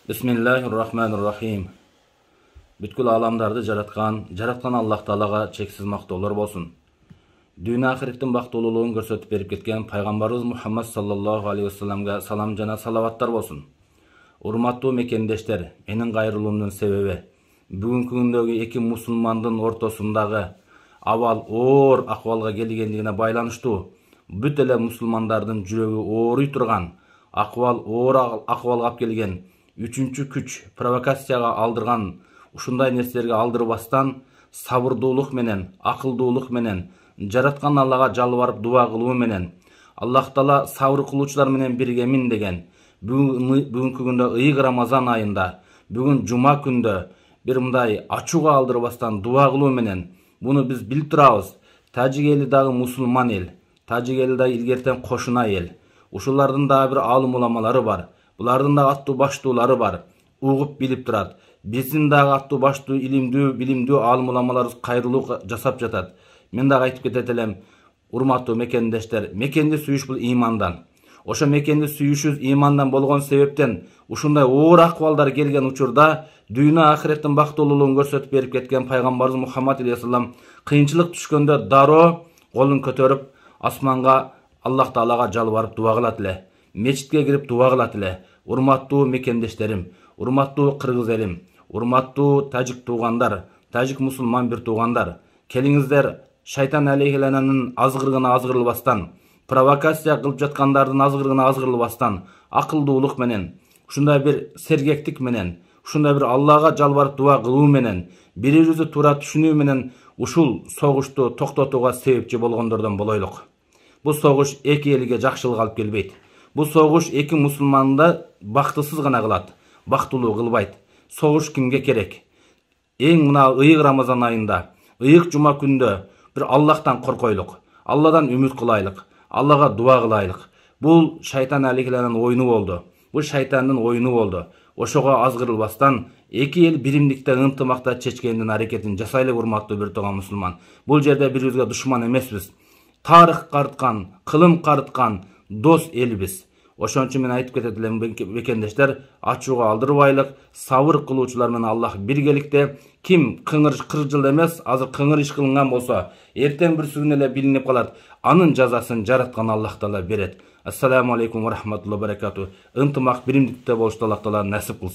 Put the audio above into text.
Bismillahirrahmanirrahim. Бүткүл аламдарды жараткан Аллах Таалага чексиз мактоолор болсун. Дүйнө ахиреттин бактылуулугун көрсөтүп берип кеткен пайгамбарыбыз Мухаммад саллаллаху алейхи вассаламга салам жана салаваттар болсун. Урматтуу мекендештер, менин кайрылуумдун себеби бүгүнкү күндөгү эки мусулмандын ортосундагы абал оор акыбалга келгендигине байланыштуу бүт эле мусулмандардын жүрөгү ооруй турган оор акыбалга алып келген үчүнчү күч провокацияга алдырган ушундай нерселерге алдырбастан сабырдуулук менен, акылдуулук менен, жараткан Аллага жалбарып дуа кылуу менен, Аллах Таала сабыр кылуучулар менен биргемин деген бүгүнкү күндө ыйык Рамазан айында, бүгүн жума күндө бир мындай ачууга алдырбастан дуа кылуу менен буну биз билип турабыз. Тажик эли дагы мусулман эл, тажик эли дагы илгертен кошуна эл. Ушулардын дагы бир алым уламалары бар. Булардын да аттуу баштуулары бар. Угуп билип турат. Биздин дагы аттуу баштуу билимдүү алым уламаларыбыз кайрылуу жасап жатат. Мен дагы айтып кетет элем, урматтуу мекендештер, мекенди сүйүш бул имандан. Ошо мекенди сүйүшүбүз имандан болгон себептен ушундай оор акыбалдар келген учурда дүйнө ахиреттин бактылуулугун көрсөтүп берип кеткен пайгамбарыбыз Мухаммад алейхиссалам кыйынчылык түшкөндө дароо колун көтөрүп асманга Аллах Таалага жалбарып дуа кылат эле. Мечитке кирип дуа кылат эле. Урматтуу мекендештерим, урматтуу кыргыз элим, урматтуу тажик туугандар, тажик мусулман бир туугандар, келиңиздер шайтан алейхилананын азгырыгына азгырылбастан, провокация кылып жаткандардын азгырыгына азгырылбастан, акылдуулук менен, ушундай бир сергектик менен, ушундай бир Аллага жалбарып дуа кылуу менен, бири-бирибизди туура түшүнүү менен ушул согушту токтотууга себепчи болгондордон болойлук. Бул согуш эки элге жакшылык алып келбейт. Бул согуш эки мусулманды бактысыз гана кылат, бактылуу кылбайт. Согуш кимге керек? Эң мына ыйык Рамазан айында, ыйык жума күндө бир Аллахтан коркойлук, Алладан үмүт кылайлык, Аллага дуа кылайлык. Бул шайтан алейхиланын оюну болду. Бул шайтандын оюну болду. Ошого азгырылбастан эки эл биримдикте ынтымакта чечкендин аракетин жасайлы, урматтуу бир тууган мусулман. Бул жерде бири-бирибизге душман эмеспиз. Тарых карыткан, кылым карыткан дос элбиз. Ошон үчүн мен айтып кетет элем, мекендештер, ачууга алдырбайлык, сабыр кылуучулар менен Аллах биргеликте. Ким кыржыл эмес, азыр кыңыр иш кылынган болсо, эртең бир күнү эле билинип калат. Анын жазасын жараткан Аллах Таала берет. Ассаламу алейкум ва рахматуллахи ва баракату. Ынтымак биримдикте болушту Аллах Таала насип кылсын.